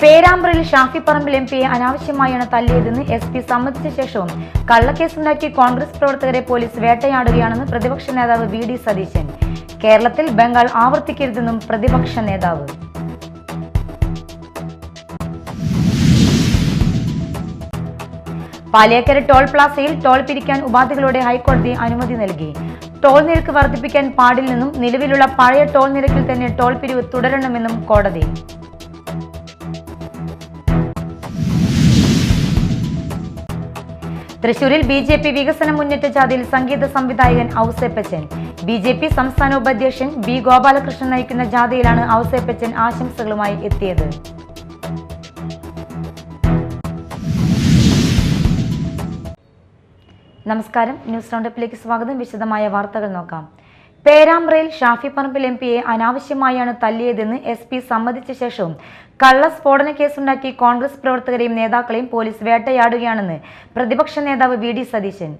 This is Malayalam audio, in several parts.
പേരാമ്പ്രയിൽ ഷാഫി പറമ്പിൽ എംപിയെ അനാവശ്യമായാണ് തല്ലിയതെന്ന് SP സമ്മതിച്ച ശേഷവും കള്ളക്കേസുണ്ടാക്കി കോൺഗ്രസ് പ്രവർത്തകരെ പോലീസ് വേട്ടയാടുകയാണെന്ന് പ്രതിപക്ഷ നേതാവ് VD സതീശൻ. കേരളത്തിൽ ബംഗാൾ ആവർത്തിക്കരുതെന്നും പ്രതിപക്ഷ നേതാവ്. പാലിയേക്കര ടോൾ പ്ലാസയിൽ ടോൾ പിരിക്കാൻ ഉപാധികളോടെ ഹൈക്കോടതി അനുമതി നൽകി. ടോൾ നിരക്ക് വർദ്ധിപ്പിക്കാൻ പാടില്ലെന്നും നിലവിലുള്ള പഴയ ടോൾ നിരക്കിൽ തന്നെ ടോൾ പിരിവ് തുടരണമെന്നും കോടതി. തൃശൂരിൽ BJP വികസന മുന്നേറ്റ ജാഥയിൽ സംഗീത സംവിധായകൻ ഔസേപ്പച്ചൻ. BJP സംസ്ഥാന ഉപാധ്യക്ഷൻ B ഗോപാലകൃഷ്ണൻ നയിക്കുന്ന ജാഥയിലാണ് ഔസേപ്പച്ചൻ ആശംസകളുമായി എത്തിയത്. നമസ്കാരം, ന്യൂസ് റൗണ്ടപ്പിലേക്ക് സ്വാഗതം. വിശദമായ വാർത്തകൾ നോക്കാം. പേരാമ്പ്രയിൽ ഷാഫി പറമ്പിൽ എംപിയെ അനാവശ്യമായാണ് തല്ലിയതെന്ന് SP സമ്മതിച്ച ശേഷവും കള്ളസ്ഫോടന കേസുണ്ടാക്കി കോൺഗ്രസ് പ്രവർത്തകരെയും നേതാക്കളെയും പോലീസ് വേട്ടയാടുകയാണെന്ന് പ്രതിപക്ഷ നേതാവ് VD സതീശൻ.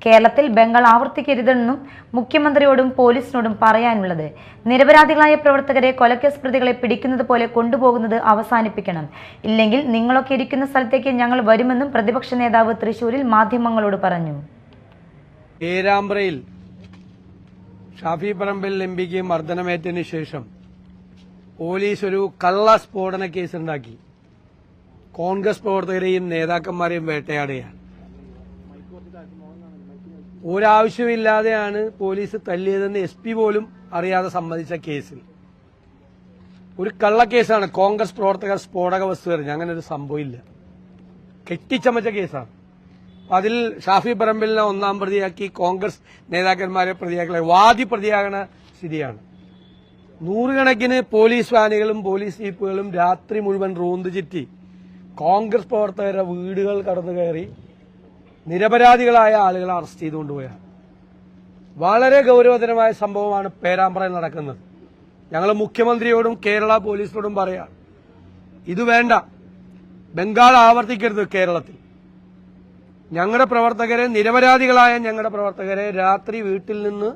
കേരളത്തിൽ ബംഗാൾ ആവർത്തിക്കരുതെന്നും മുഖ്യമന്ത്രിയോടും പോലീസിനോടും പറയാനുള്ളത്. നിരപരാധികളായ പ്രവർത്തകരെ കൊലക്കേസ് പ്രതികളെ പിടിക്കുന്നത് പോലെ കൊണ്ടുപോകുന്നത് അവസാനിപ്പിക്കണം. ഇല്ലെങ്കിൽ നിങ്ങളൊക്കെ ഇരിക്കുന്ന സ്ഥലത്തേക്ക് ഞങ്ങൾ വരുമെന്നും പ്രതിപക്ഷ നേതാവ് തൃശൂരിൽ മാധ്യമങ്ങളോട് പറഞ്ഞു. പേരാമ്പ്രയിൽ ഷാഫി പറമ്പിൽ എംപിക്ക് മർദ്ദനമേറ്റതിന് ശേഷം പോലീസ് ഒരു കള്ളസ്ഫോടന കേസുണ്ടാക്കി കോൺഗ്രസ് പ്രവർത്തകരെയും നേതാക്കന്മാരെയും വേട്ടയാടുകയാണ്. ഒരാവശ്യമില്ലാതെയാണ് പോലീസ് തല്ലിയതെന്ന് SP പോലും അറിയാതെ സമ്മതിച്ച കേസിൽ ഒരു കള്ളക്കേസാണ്. കോൺഗ്രസ് പ്രവർത്തകർ സ്ഫോടക വസ്തു എറിഞ്ഞു. അങ്ങനെ ഒരു സംഭവമില്ല. കെട്ടിച്ചമച്ച കേസാണ്. അതിൽ ഷാഫി പറമ്പിലിനെ ഒന്നാം പ്രതിയാക്കി കോൺഗ്രസ് നേതാക്കന്മാരെ പ്രതിയാക്കി വാദി പ്രതിയാകുന്ന സ്ഥിതിയാണ്. നൂറുകണക്കിന് പോലീസ് വാനുകളും പോലീസ് ജീപ്പുകളും രാത്രി മുഴുവൻ റോന്ത് ചുറ്റി കോൺഗ്രസ് പ്രവർത്തകരുടെ വീടുകൾ കടന്നു കയറി നിരപരാധികളായ ആളുകളെ അറസ്റ്റ് ചെയ്തുകൊണ്ടുപോയാണ്. വളരെ ഗൗരവതരമായ സംഭവമാണ് പേരാമ്പ്രയിൽ നടക്കുന്നത്. ഞങ്ങൾ മുഖ്യമന്ത്രിയോടും കേരള പോലീസിനോടും പറയാം, ഇത് വേണ്ട, ബംഗാൾ ആവർത്തിക്കരുത്. കേരളത്തിൽ ഞങ്ങളുടെ പ്രവർത്തകരെ, നിരപരാധികളായ ഞങ്ങളുടെ പ്രവർത്തകരെ രാത്രി വീട്ടിൽ നിന്ന്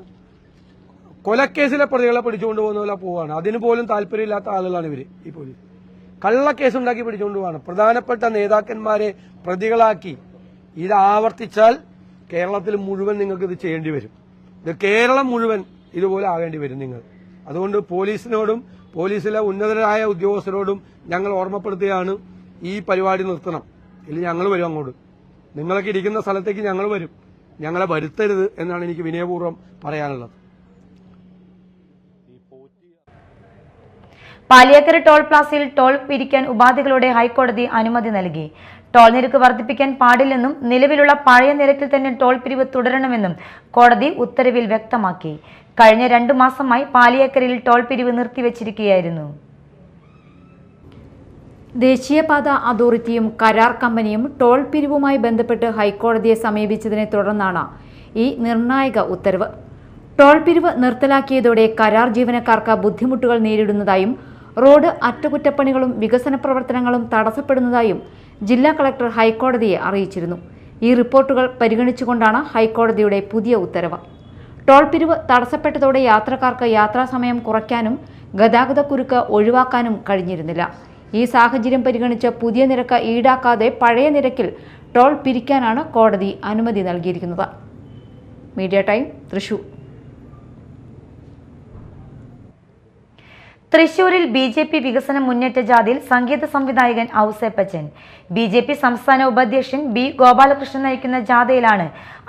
കൊലക്കേസിലെ പ്രതികളെ പിടിച്ചുകൊണ്ട് പോകുന്ന പോലെ പോവാണ്. അതിന് പോലും താല്പര്യമില്ലാത്ത ആളുകളാണ് ഇവര്. ഈ പോലീസ് കള്ളക്കേസുണ്ടാക്കി പിടിച്ചുകൊണ്ട് പോവാണ്. പ്രധാനപ്പെട്ട നേതാക്കന്മാരെ പ്രതികളാക്കി. ഇത് ആവർത്തിച്ചാൽ കേരളത്തിൽ മുഴുവൻ നിങ്ങൾക്ക് ഇത് ചെയ്യേണ്ടി വരും. ഇത് കേരളം മുഴുവൻ ഇതുപോലെ ആകേണ്ടി വരും നിങ്ങൾ. അതുകൊണ്ട് പോലീസിനോടും പോലീസിലെ ഉന്നതരായ ഉദ്യോഗസ്ഥരോടും ഞങ്ങൾ ഓർമ്മപ്പെടുത്തുകയാണ്, ഈ പരിപാടി നിർത്തണം. ഇല്ല ഞങ്ങൾ വരും അങ്ങോട്ട്. നിങ്ങളൊക്കെ ഇരിക്കുന്ന സ്ഥലത്തേക്ക് ഞങ്ങൾ വരും. ഞങ്ങളെ വരുത്തരുത് എന്നാണ് എനിക്ക് വിനയപൂർവ്വം പറയാനുള്ളത്. പാലിയേക്കര ടോൾ പ്ലാസയിൽ ടോൾ പിരിക്കാൻ ഉപാധികളോടെ ഹൈക്കോടതി അനുമതി നൽകി. ടോൾ നിരക്ക് വർദ്ധിപ്പിക്കാൻ പാടില്ലെന്നും നിലവിലുള്ള പഴയ നിരക്കിൽ തന്നെ ടോൾ പിരിവ് തുടരണമെന്നും കോടതി ഉത്തരവിൽ വ്യക്തമാക്കി. കഴിഞ്ഞ 2 മാസമായി പാലിയേക്കരയിൽ ടോൾ പിരിവ് നിർത്തിവച്ചിരിക്കുകയായിരുന്നു. ദേശീയപാത അതോറിറ്റിയും കരാർ കമ്പനിയും ടോൾ പിരിവുമായി ബന്ധപ്പെട്ട് ഹൈക്കോടതിയെ സമീപിച്ചതിനെ തുടർന്നാണ് ഈ നിർണായക ഉത്തരവ്. ടോൾ പിരിവ് നിർത്തലാക്കിയതോടെ കരാർ ജീവനക്കാർക്ക് ബുദ്ധിമുട്ടുകൾ നേരിടുന്നതായും റോഡ് അറ്റകുറ്റപ്പണികളും വികസന പ്രവർത്തനങ്ങളും തടസ്സപ്പെടുന്നതായും ജില്ലാ കളക്ടർ ഹൈക്കോടതിയെ അറിയിച്ചിരുന്നു. ഈ റിപ്പോർട്ടുകൾ പരിഗണിച്ചുകൊണ്ടാണ് ഹൈക്കോടതിയുടെ പുതിയ ഉത്തരവ്. ടോൾ പിരിവ് തടസ്സപ്പെട്ടതോടെ യാത്രക്കാർക്ക് യാത്രാസമയം കുറയ്ക്കാനും ഗതാഗതക്കുരുക്ക് ഒഴിവാക്കാനും കഴിഞ്ഞിരുന്നില്ല. ഈ സാഹചര്യം പരിഗണിച്ച് പുതിയ നിരക്ക് ഈടാക്കാതെ പഴയ നിരക്കിൽ ടോൾ പിരിക്കാനാണ് കോടതി അനുമതി നൽകിയിരിക്കുന്നത്. Media time, Thrissur. തൃശൂരിൽ BJP വികസന മുന്നേറ്റ ജാഥയിൽ സംഗീത സംവിധായകൻ ഔസേപ്പച്ചൻ. BJP സംസ്ഥാന ഉപാധ്യക്ഷൻ B ഗോപാലകൃഷ്ണൻ നയിക്കുന്ന ജാഥയിലാണ്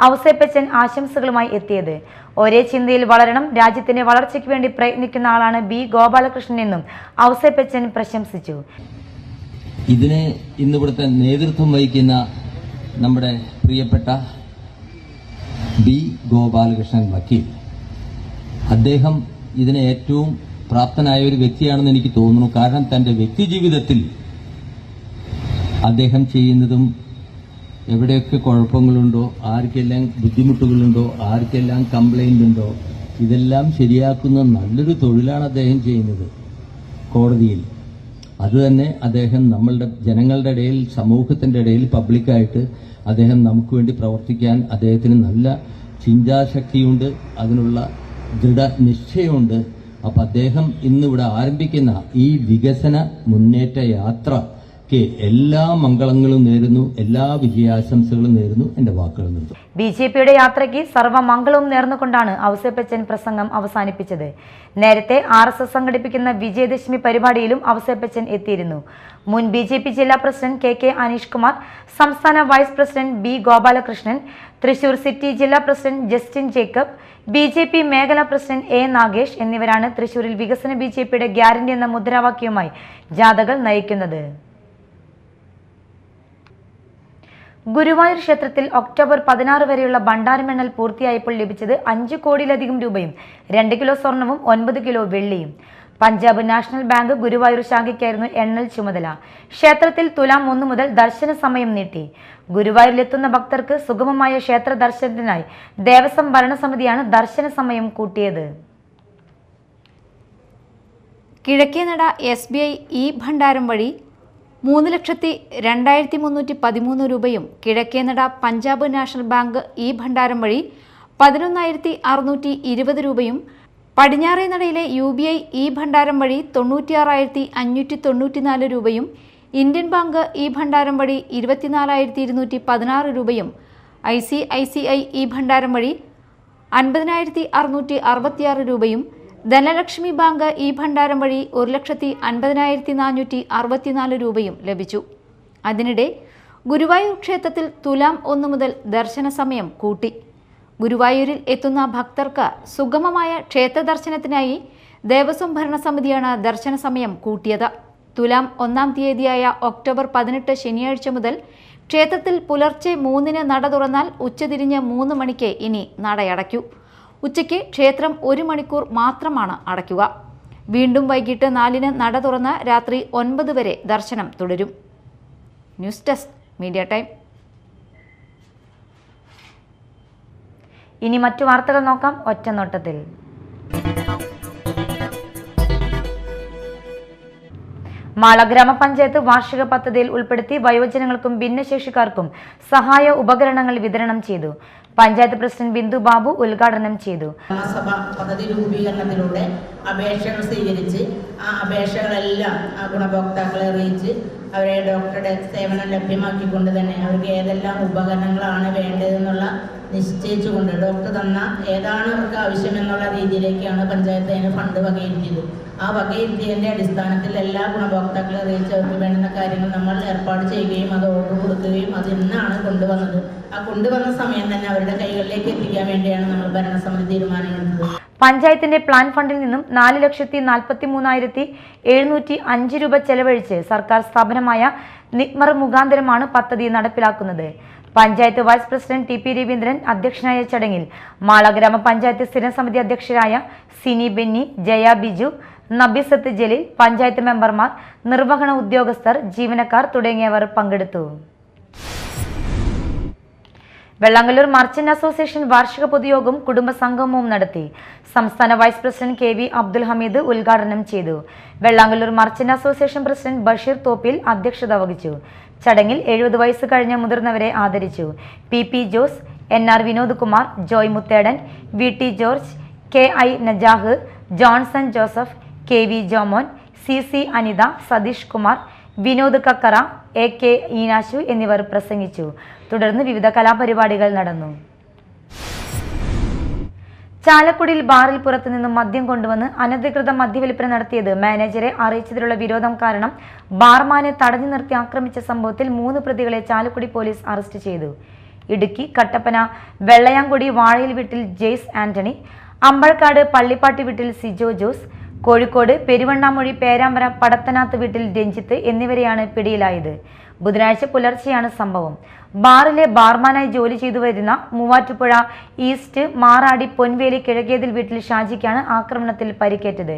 ഔസേപ്പച്ചൻ ആശംസകളുമായി എത്തിയത്. ഒരേ ചിന്തയിൽ വളരണം, രാജ്യത്തിന്റെ വളർച്ചയ്ക്ക് വേണ്ടി പ്രയത്നിക്കുന്ന ആളാണ് B ഗോപാലകൃഷ്ണൻ എന്നും ഔസേപ്പച്ചൻ പ്രശംസിച്ചു. ഇതിന് ഇന്നിവിടുത്തെ നേതൃത്വം വഹിക്കുന്ന നമ്മുടെ പ്രിയപ്പെട്ട B ഗോപാലകൃഷ്ണൻ വക്കീൽ, അദ്ദേഹം ഇതിന് ഏറ്റവും പ്രാപ്തനായ ഒരു വ്യക്തിയാണെന്ന് എനിക്ക് തോന്നുന്നു. കാരണം തന്റെ വ്യക്തി ജീവിതത്തിൽ അദ്ദേഹം ചെയ്യുന്നതും എവിടെയൊക്കെ കുഴപ്പങ്ങളുണ്ടോ, ആർക്കെല്ലാം ബുദ്ധിമുട്ടുകളുണ്ടോ, ആർക്കെല്ലാം കംപ്ലൈന്റ് ഉണ്ടോ, ഇതെല്ലാം ശരിയാക്കുന്ന നല്ലൊരു തൊഴിലാണ് അദ്ദേഹം ചെയ്യുന്നത് കോടതിയിൽ. അതുതന്നെ അദ്ദേഹം നമ്മളുടെ ജനങ്ങളുടെ ഇടയിൽ, സമൂഹത്തിന്റെ ഇടയിൽ, പബ്ലിക്കായിട്ട് അദ്ദേഹം നമുക്ക് വേണ്ടി പ്രവർത്തിക്കാൻ അദ്ദേഹത്തിന് നല്ല ചിന്താശക്തിയുണ്ട്, അതിനുള്ള ദൃഢനിശ്ചയമുണ്ട്. അപ്പം അദ്ദേഹം ഇന്നിവിടെ ആരംഭിക്കുന്ന ഈ വികസന മുന്നേറ്റ യാത്ര എല്ലാ മംഗളങ്ങളും നേരുന്നു, എല്ലാ വിജയാശംസകളും നേരുന്നു. എന്റെ വാക്കുകൾ നിർത്തുന്നു. ബിജെപിയുടെ യാത്രയ്ക്ക് സർവ്വമംഗളവും നേർന്നുകൊണ്ടാണ് ഔസേപ്പച്ചൻ പ്രസംഗം അവസാനിപ്പിച്ചത്. നേരത്തെ RSS സംഘടിപ്പിക്കുന്ന വിജയദശമി പരിപാടിയിലും ഔസേപ്പച്ചൻ എത്തിയിരുന്നു. മുൻ ബിജെപി ജില്ലാ പ്രസിഡന്റ് KK അനീഷ് കുമാർ, സംസ്ഥാന vice president B Gopalakrishnan, Thrissur city ജില്ലാ പ്രസിഡന്റ് ജസ്റ്റിൻ ജേക്കബ്, ബിജെപി മേഖലാ പ്രസിഡന്റ് A നാഗേഷ് എന്നിവരാണ് തൃശൂരിൽ വികസന ബിജെപിയുടെ ഗ്യാരണ്ടി എന്ന മുദ്രാവാക്യവുമായി ജാഥകൾ നയിക്കുന്നത്. ഗുരുവായൂർ ക്ഷേത്രത്തിൽ ഒക്ടോബർ 16 വരെയുള്ള ഭണ്ഡാരമെണ്ണൽ പൂർത്തിയായപ്പോൾ ലഭിച്ചത് 5 കോടിയിലധികം രൂപയും 2 കിലോ സ്വർണവും 9 കിലോ വെള്ളിയും. പഞ്ചാബ് നാഷണൽ ബാങ്ക് ഗുരുവായൂർ ശാഖയ്ക്കായിരുന്നു എണ്ണൽ ചുമതല. ക്ഷേത്രത്തിൽ തുലാം 1 മുതൽ ദർശന സമയം നീട്ടി. ഗുരുവായൂരിലെത്തുന്ന ഭക്തർക്ക് സുഗമമായ ക്ഷേത്ര ദർശനത്തിനായി ദേവസ്വം ഭരണസമിതിയാണ് ദർശന സമയം കൂട്ടിയത്. കിഴക്കേനട SBI ഭണ്ഡാരം വഴി 3,02,313 രൂപയും കിഴക്കേനട പഞ്ചാബ് നാഷണൽ ബാങ്ക് ഭണ്ഡാരം വഴി 11,620 രൂപയും പടിഞ്ഞാറേനടയിലെ UBI ഭണ്ഡാരം വഴി 96,594 രൂപയും ഇന്ത്യൻ ബാങ്ക് ഭണ്ഡാരം വഴി 24,216 രൂപയും ICICI ഭണ്ഡാരം വഴി 50,666 രൂപയും ധനലക്ഷ്മി ബാങ്ക് ഭണ്ഡാരം വഴി 1,50,464 രൂപയും ലഭിച്ചു. അതിനിടെ ഗുരുവായൂർ ക്ഷേത്രത്തിൽ തുലാം 1 മുതൽ ദർശന സമയം കൂട്ടി. ഗുരുവായൂരിൽ എത്തുന്ന ഭക്തർക്ക് സുഗമമായ ക്ഷേത്ര ദർശനത്തിനായി ദേവസ്വം ഭരണസമിതിയാണ് ദർശന സമയം കൂട്ടിയത്. തുലാം 1-ാം തീയതിയായ ഒക്ടോബർ 18 ശനിയാഴ്ച മുതൽ ക്ഷേത്രത്തിൽ പുലർച്ചെ 3-ന് നട തുറന്നാൽ ഉച്ചതിരിഞ്ഞ് 3 മണിക്ക് ഇനി നടയടയ്ക്കൂ. ഉച്ചയ്ക്ക് ക്ഷേത്രം 1 മണിക്കൂർ മാത്രമാണ് അടയ്ക്കുക. വീണ്ടും വൈകിട്ട് 4-ന് നട തുറന്ന് രാത്രി 9 വരെ ദർശനം തുടരും. News desk media time. ഇനി മറ്റു വാർത്തകൾ നോക്കാം ഒറ്റനോട്ടത്തിൽ. മാള ഗ്രാമപഞ്ചായത്ത് വാർഷിക പദ്ധതിയിൽ ഉൾപ്പെടുത്തി വയോജനങ്ങൾക്കും ഭിന്നശേഷിക്കാർക്കും സഹായ ഉപകരണങ്ങൾ വിതരണം ചെയ്തു. പഞ്ചായത്ത് പ്രസിഡന്റ് ബിന്ദു ബാബു ഉദ്ഘാടനം ചെയ്തു. ഗ്രാമസഭ പദ്ധതി രൂപീകരണത്തിലൂടെ അപേക്ഷകൾ സ്വീകരിച്ച് ആ അപേക്ഷകളെല്ലാം ആ ഗുണഭോക്താക്കളെ അറിയിച്ച് അവരെ ഡോക്ടറുടെ സേവനം ലഭ്യമാക്കിക്കൊണ്ട് തന്നെ അവർക്ക് ഏതെല്ലാം ഉപകരണങ്ങളാണ് വേണ്ടതെന്നുള്ള നിശ്ചയിച്ചുകൊണ്ട് ഡോക്ടർ തന്ന ഏതാണ് അവർക്ക് ആവശ്യമെന്നുള്ള രീതിയിലേക്കാണ് പഞ്ചായത്ത് അതിന് ഫണ്ട് വകയിരുത്തിയത്. ആ വകയിരുത്തിയതിൻ്റെ അടിസ്ഥാനത്തിൽ എല്ലാ ഗുണഭോക്താക്കളെ അറിയിച്ച് അവർക്ക് വേണ്ടുന്ന കാര്യങ്ങൾ നമ്മൾ ഏർപ്പാട് ചെയ്യുകയും അത് ഓർഡർ കൊടുക്കുകയും അത് ഇന്നാണ് കൊണ്ടുവന്നത്. ആ കൊണ്ടുവന്ന സമയം തന്നെ അവരുടെ കൈകളിലേക്ക് എത്തിക്കാൻ വേണ്ടിയാണ് നമ്മൾ ഭരണസമിതി തീരുമാനമെടുത്തത്. പഞ്ചായത്തിന്റെ പ്ലാൻ ഫണ്ടിൽ നിന്നും 4,43,705 രൂപ ചെലവഴിച്ച് സർക്കാർ സ്ഥാപനമായ നിക്മർ മുഖാന്തരമാണ് പദ്ധതി നടപ്പിലാക്കുന്നത്. Panchayat vice president TP Raveendran അധ്യക്ഷനായ ചടങ്ങിൽ മാള ഗ്രാമപഞ്ചായത്ത് സ്ഥിരം സമിതി അധ്യക്ഷരായ സിനി ബെന്നി, ജയ ബിജു, നബിസത്ത് ജലീൽ, പഞ്ചായത്ത് മെമ്പർമാർ, നിർവഹണ ഉദ്യോഗസ്ഥർ, ജീവനക്കാർ തുടങ്ങിയവർ പങ്കെടുത്തു. വെള്ളാങ്കല്ലൂർ മർച്ചന്റ് അസോസിയേഷൻ വാർഷിക പൊതുയോഗവും കുടുംബസംഗമവും നടത്തി. സംസ്ഥാന vice president KV Abdul Hameed ഉദ്ഘാടനം ചെയ്തു. Vellangallur merchant association president Basheer Thoppil അധ്യക്ഷത വഹിച്ചു. ചടങ്ങിൽ 70 വയസ്സ് കഴിഞ്ഞ മുതിർന്നവരെ ആദരിച്ചു. PP Jose, NR Vinod Kumar, Joy Muthedan, VT George, KI Najah, Johnson Joseph, KV Jomon, CC Anitha, Satheesh Kumar, Vinod Kakkara, AK Eenashu എന്നിവർ പ്രസംഗിച്ചു. തുടർന്ന് വിവിധ കലാപരിപാടികൾ നടന്നു. ചാലക്കുടിയിൽ ബാറിൽ പുറത്തുനിന്നും മദ്യം കൊണ്ടുവന്ന് അനധികൃത മദ്യവിൽപ്പന നടത്തിയത് മാനേജരെ അറിയിച്ചതിലുള്ള വിരോധം കാരണം ബാർമാനെ തടഞ്ഞു നിർത്തി ആക്രമിച്ച സംഭവത്തിൽ 3 പ്രതികളെ ചാലക്കുടി പോലീസ് അറസ്റ്റ് ചെയ്തു. ഇടുക്കി കട്ടപ്പന വെള്ളയാംകുടി വാഴയിൽ വീട്ടിൽ ജെയ്സ് ആന്റണി, അമ്പഴക്കാട് പള്ളിപ്പാട്ടി വീട്ടിൽ സിജോ ജോസ്, കോഴിക്കോട് പെരുവണ്ണാമൊഴി പേരാമ്പ്ര പടത്തനാത്ത് വീട്ടിൽ രഞ്ജിത്ത് എന്നിവരെയാണ് പിടിയിലായത്. ബുധനാഴ്ച പുലർച്ചെയാണ് സംഭവം. ബാറിലെ ബാർമാനായി ജോലി ചെയ്തു വരുന്ന മൂവാറ്റുപുഴ ഈസ്റ്റ് മാറാടി പൊൻവേലി കിഴക്കേതിൽ വീട്ടിൽ ഷാജിക്കാണ് ആക്രമണത്തിൽ പരിക്കേറ്റത്.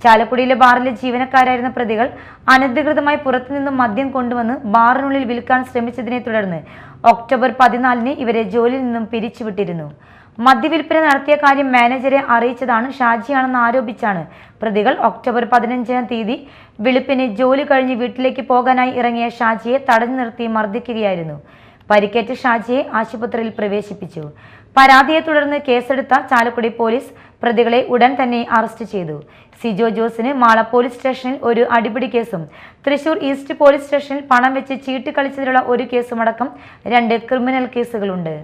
ചാലക്കുടിയിലെ ബാറിലെ ജീവനക്കാരായിരുന്ന പ്രതികൾ അനധികൃതമായി പുറത്തുനിന്നും മദ്യം കൊണ്ടുവന്ന് ബാറിനുള്ളിൽ വിൽക്കാൻ ശ്രമിച്ചതിനെ തുടർന്ന് ഒക്ടോബർ 14-ന് ഇവരെ ജോലിയിൽ നിന്നും പിരിച്ചുവിട്ടിരുന്നു. മദ്യവിൽപ്പന നടത്തിയ കാര്യം മാനേജരെ അറിയിച്ചതാണ് ഷാജിയാണെന്ന് ആരോപിച്ചാണ് പ്രതികൾ ഒക്ടോബർ 15-ാം തീയതി വെളുപ്പിന് ജോലി കഴിഞ്ഞ് വീട്ടിലേക്ക് പോകാനായി ഇറങ്ങിയ ഷാജിയെ തടഞ്ഞു നിർത്തി മർദ്ദിക്കുകയായിരുന്നു. പരിക്കേറ്റ ഷാജിയെ ആശുപത്രിയിൽ പ്രവേശിപ്പിച്ചു. പരാതിയെ തുടർന്ന് കേസെടുത്ത ചാലക്കുടി പോലീസ് പ്രതികളെ ഉടൻ തന്നെ അറസ്റ്റ് ചെയ്തു. സിജോ ജോസിന് മാള പോലീസ് സ്റ്റേഷനിൽ ഒരു അടിപിടി കേസും തൃശൂർ ഈസ്റ്റ് പോലീസ് സ്റ്റേഷനിൽ പണം വെച്ച് ചീട്ട് കളിച്ചതിനുള്ള ഒരു കേസുമടക്കം 2 ക്രിമിനൽ കേസുകളുണ്ട്.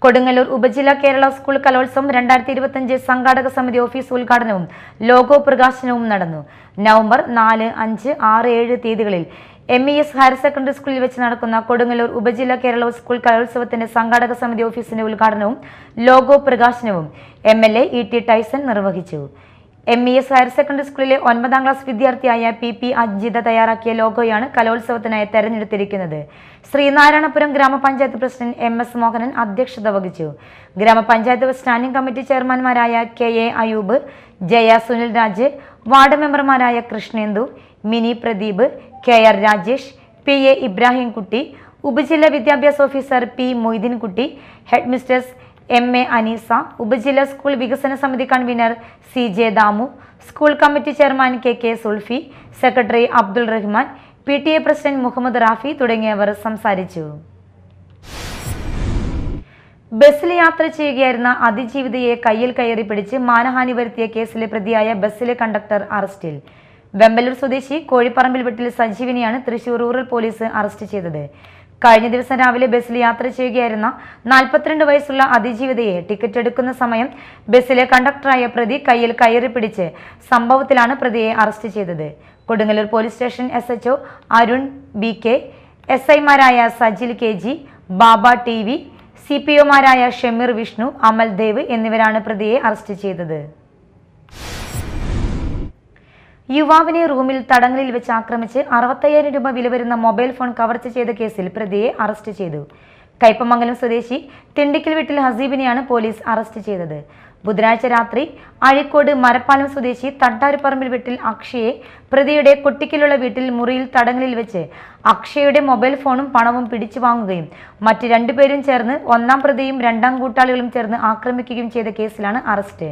കൊടുങ്ങല്ലൂർ ഉപജില്ലാ കേരള സ്കൂൾ കലോത്സവം 2025 സംഘാടക സമിതി ഓഫീസ് ഉദ്ഘാടനവും ലോഗോ പ്രകാശനവും നടന്നു. നവംബർ 4, 5, 6, 7 തീയതികളിൽ MES ഹയർ സെക്കൻഡറി സ്കൂളിൽ വെച്ച് നടക്കുന്ന കൊടുങ്ങല്ലൂർ ഉപജില്ലാ കേരള സ്കൂൾ കലോത്സവത്തിന്റെ സംഘാടക സമിതി ഓഫീസിന്റെ ഉദ്ഘാടനവും ലോഗോ പ്രകാശനവും MLA E.T. ടൈസൺ നിർവഹിച്ചു. MES ഹയർ സെക്കൻഡറി സ്കൂളിലെ 9ാം ക്ലാസ് വിദ്യാർത്ഥിയായ PP അജിത തയ്യാറാക്കിയ ലോഗോയാണ് കലോത്സവത്തിനായി തെരഞ്ഞെടുത്തിരിക്കുന്നത്. ശ്രീനാരായണപുരം ഗ്രാമപഞ്ചായത്ത് പ്രസിഡന്റ് MS മോഹനൻ അധ്യക്ഷത വഹിച്ചു. ഗ്രാമപഞ്ചായത്ത് സ്റ്റാൻഡിംഗ് കമ്മിറ്റി ചെയർമാൻമാരായ KA അയൂബ്, ജയ സുനിൽ രാജ്, വാർഡ് മെമ്പർമാരായ കൃഷ്ണേന്ദു, മിനി പ്രദീപ്, KR രാജേഷ്, PA ഇബ്രാഹിം കുട്ടി, ഉപജില്ലാ വിദ്യാഭ്യാസ officer P Moideenkutty, headmistress MA Aneesa, ഉപജില്ലാ സ്കൂൾ വികസന സമിതി convener CJ Damu, school committee chairman KK Sulfi, secretary Abdul Rahman, PTA president Muhammad Rafi തുടങ്ങിയവർ സംസാരിച്ചു. ബസ്സിൽ യാത്ര ചെയ്യുകയായിരുന്ന അതിജീവിതയെ കയ്യിൽ കയറി പിടിച്ച് മാനഹാനി വരുത്തിയ കേസിലെ പ്രതിയായ ബസ്സിലെ കണ്ടക്ടർ അറസ്റ്റിൽ. വെമ്പലൂർ സ്വദേശി കോഴിപ്പറമ്പിൽ വീട്ടിൽ സജീവിനെയാണ് തൃശൂർ റൂറൽ പോലീസ് അറസ്റ്റ് ചെയ്തത്. കഴിഞ്ഞ ദിവസം രാവിലെ ബസ്സിൽ യാത്ര ചെയ്യുകയായിരുന്ന 42 വയസ്സുള്ള അതിജീവിതയെ ടിക്കറ്റ് എടുക്കുന്ന സമയം ബസ്സിലെ കണ്ടക്ടറായ പ്രതി കയ്യിൽ കയറി പിടിച്ച് സംഭവത്തിലാണ് പ്രതിയെ അറസ്റ്റ് ചെയ്തത്. Kodungallur police station SHO Arun BK, SIമാരായ സജിൽ KG, ബാബ TV, CPOമാരായ ഷമീർ വിഷ്ണു, അമൽ ദേവ് എന്നിവരാണ് പ്രതിയെ അറസ്റ്റ് ചെയ്തത്. യുവാവിനെ റൂമിൽ തടങ്കലിൽ വെച്ച് ആക്രമിച്ച് 65,000 രൂപ വില വരുന്ന മൊബൈൽ ഫോൺ കവർച്ച ചെയ്ത കേസിൽ പ്രതിയെ അറസ്റ്റ് ചെയ്തു. കയ്പമംഗലം സ്വദേശി തിണ്ടിക്കൽ വീട്ടിൽ ഹസീബിനെയാണ് പോലീസ് അറസ്റ്റ് ചെയ്തത്. ബുധനാഴ്ച രാത്രി അഴിക്കോട് മരപ്പാലം സ്വദേശി തട്ടാരുപറമ്പിൽ വീട്ടിൽ അക്ഷയെ പ്രതിയുടെ കൊട്ടിക്കലുള്ള വീട്ടിൽ മുറിയിൽ തടങ്കലിൽ വെച്ച് അക്ഷയുടെ മൊബൈൽ ഫോണും പണവും പിടിച്ചു വാങ്ങുകയും മറ്റ് 2 പേരും ചേർന്ന് 1ാം പ്രതിയും 2ാം കൂട്ടാളികളും ചേർന്ന് ആക്രമിക്കുകയും ചെയ്ത കേസിലാണ് അറസ്റ്റ്.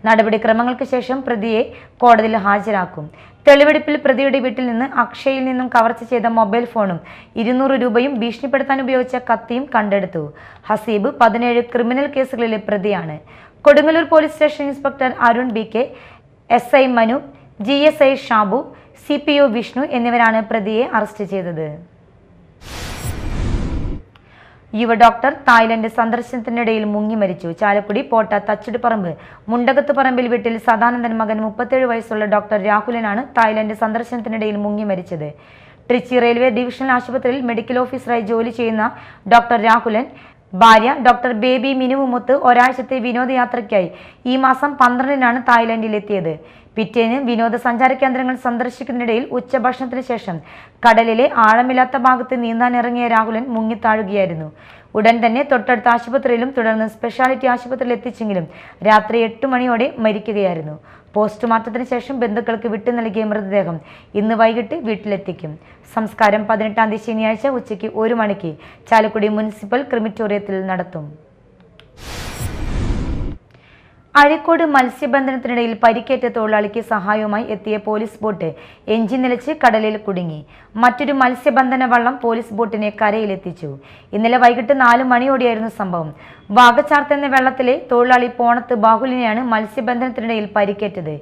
നടപടിക്രമങ്ങൾക്ക് ശേഷം പ്രതിയെ കോടതിയിൽ ഹാജരാക്കും. തെളിവെടുപ്പിൽ പ്രതിയുടെ വീട്ടിൽ നിന്ന് അക്ഷയിൽ നിന്നും കവർച്ച ചെയ്ത മൊബൈൽ ഫോണും 200 രൂപയും ഭീഷണിപ്പെടുത്താൻ ഉപയോഗിച്ച കത്തിയും കണ്ടെടുത്തു. ഹസീബ് 17 ക്രിമിനൽ കേസുകളിലെ പ്രതിയാണ്. Kodungallur police station inspector Arun BK, SI Manu, GSI Shabu, CPO Vishnu എന്നിവരാണ് പ്രതിയെ അറസ്റ്റ് ചെയ്തത്. യുവ ഡോക്ടർ തായ്ലൻഡ് സന്ദർശനത്തിനിടയിൽ മുങ്ങി മരിച്ചു. ചാലക്കുടി പോട്ട തച്ചടി പറമ്പ് മുണ്ടകത്ത് പറമ്പിൽ വീട്ടിൽ സദാനന്ദൻ മകൻ 37 വയസ്സുള്ള ഡോക്ടർ രാഹുലനാണ് തായ്ലൻഡ് സന്ദർശനത്തിനിടയിൽ മുങ്ങി മരിച്ചത്. ട്രിച്ചി റെയിൽവേ ഡിവിഷണൽ ആശുപത്രിയിൽ മെഡിക്കൽ ഓഫീസറായി ജോലി ചെയ്യുന്ന ഡോക്ടർ രാഹുലൻ ഭാര്യ ഡോക്ടർ ബേബി മിനുവുമൊത്ത് ഒരാഴ്ചത്തെ വിനോദയാത്രയ്ക്കായി ഈ മാസം 12-നാണ് തായ്ലൻഡിലെത്തിയത്. പിറ്റേന്ന് വിനോദസഞ്ചാര കേന്ദ്രങ്ങൾ സന്ദർശിക്കുന്നതിനിടയിൽ ഉച്ചഭക്ഷണത്തിന് ശേഷം കടലിലെ ആഴമില്ലാത്ത ഭാഗത്ത് നീന്താനിറങ്ങിയ രാഹുലൻ മുങ്ങിത്താഴുകയായിരുന്നു. ഉടൻ തന്നെ തൊട്ടടുത്ത ആശുപത്രിയിലും തുടർന്ന് സ്പെഷ്യാലിറ്റി ആശുപത്രിയിൽ എത്തിച്ചെങ്കിലും രാത്രി 8 മണിയോടെ മരിക്കുകയായിരുന്നു. പോസ്റ്റ്മോർട്ടത്തിന് ശേഷം ബന്ധുക്കൾക്ക് വിട്ടു നൽകിയ മൃതദേഹം ഇന്ന് വൈകിട്ട് വീട്ടിലെത്തിക്കും. സംസ്കാരം 18-ാം തീയതി ശനിയാഴ്ച ഉച്ചയ്ക്ക് 1 മണിക്ക് ചാലക്കുടി മുനിസിപ്പൽ ക്രിമിറ്റോറിയത്തിൽ നടത്തും. അഴീക്കോട് മത്സ്യബന്ധനത്തിനിടയിൽ പരിക്കേറ്റ തൊഴിലാളിക്ക് സഹായവുമായി എത്തിയ പോലീസ് ബോട്ട് എഞ്ചിൻ നിലച്ച് കടലിൽ കുടുങ്ങി. മറ്റൊരു മത്സ്യബന്ധന വള്ളം പോലീസ് ബോട്ടിനെ കരയിലെത്തിച്ചു. ഇന്നലെ വൈകിട്ട് 4 മണിയോടെയായിരുന്നു സംഭവം. വാഗച്ചാർത്ത് എന്ന വെള്ളത്തിലെ തൊഴിലാളി പോണത്ത് ബാഹുലിനെയാണ് മത്സ്യബന്ധനത്തിനിടയിൽ പരിക്കേറ്റത്.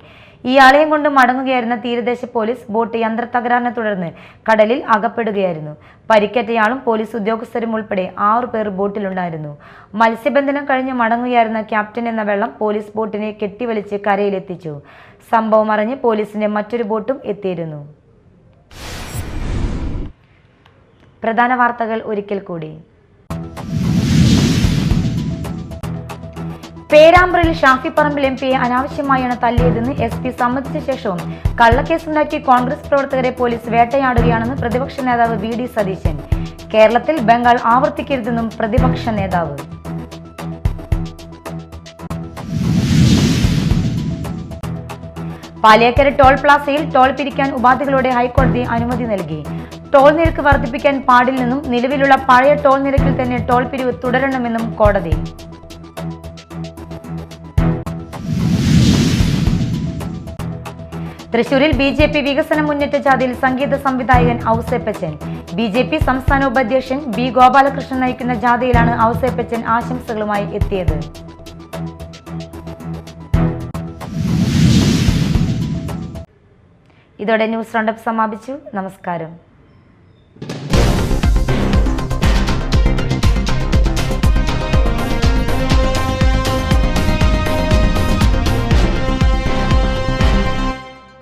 ഇയാളെയും കൊണ്ട് മടങ്ങുകയായിരുന്ന തീരദേശ പോലീസ് ബോട്ട് യന്ത്ര തകരാറിനെ തുടർന്ന് കടലിൽ അകപ്പെടുകയായിരുന്നു. പരിക്കേറ്റയാളും പോലീസ് ഉദ്യോഗസ്ഥരും ഉൾപ്പെടെ 6 പേർ ബോട്ടിലുണ്ടായിരുന്നു. മത്സ്യബന്ധനം കഴിഞ്ഞ് മടങ്ങുകയായിരുന്ന ക്യാപ്റ്റൻ എന്ന വെള്ളം പോലീസ് ബോട്ടിനെ കെട്ടിവലിച്ച് കരയിലെത്തിച്ചു. സംഭവം അറിഞ്ഞ് പോലീസിന്റെ മറ്റൊരു ബോട്ടും എത്തിയിരുന്നു. പ്രധാന വാർത്തകൾ ഒരിക്കൽ കൂടി. പേരാമ്പ്രയിൽ ഷാഫി പറമ്പിൽ MPയെ അനാവശ്യമായാണ് തല്ലിയതെന്ന് SP സമ്മതിച്ച ശേഷവും കള്ളക്കേസുണ്ടാക്കി കോൺഗ്രസ് പ്രവർത്തകരെ പോലീസ് വേട്ടയാടുകയാണെന്ന് പ്രതിപക്ഷ നേതാവ് VD സതീശൻ. കേരളത്തിൽ ബംഗാൾ ആവർത്തിക്കരുതെന്നും പ്രതിപക്ഷ നേതാവ്. പാലിയേക്കര ടോൾ പ്ലാസയിൽ ടോൾ പിരിക്കാൻ ഉപാധികളോടെ ഹൈക്കോടതി അനുമതി നൽകി. ടോൾ നിരക്ക് വർദ്ധിപ്പിക്കാൻ പാടില്ലെന്നും നിലവിലുള്ള പഴയ ടോൾ നിരക്കിൽ തന്നെ ടോൾ പിരിവ് തുടരണമെന്നും കോടതി. തൃശൂരിൽ BJP വികസന മുന്നേറ്റ ജാഥയിൽ സംഗീത സംവിധായകൻ ഔസേപ്പച്ചൻ. BJP സംസ്ഥാന ഉപാധ്യക്ഷൻ B. ഗോപാലകൃഷ്ണൻ നയിക്കുന്ന ജാഥയിലാണ് ഔസേപ്പച്ചൻ ആശംസകളുമായി എത്തിയത്. ഇതോടെ ന്യൂസ് റൗണ്ടപ്പ് സമാപിച്ചു. നമസ്കാരം.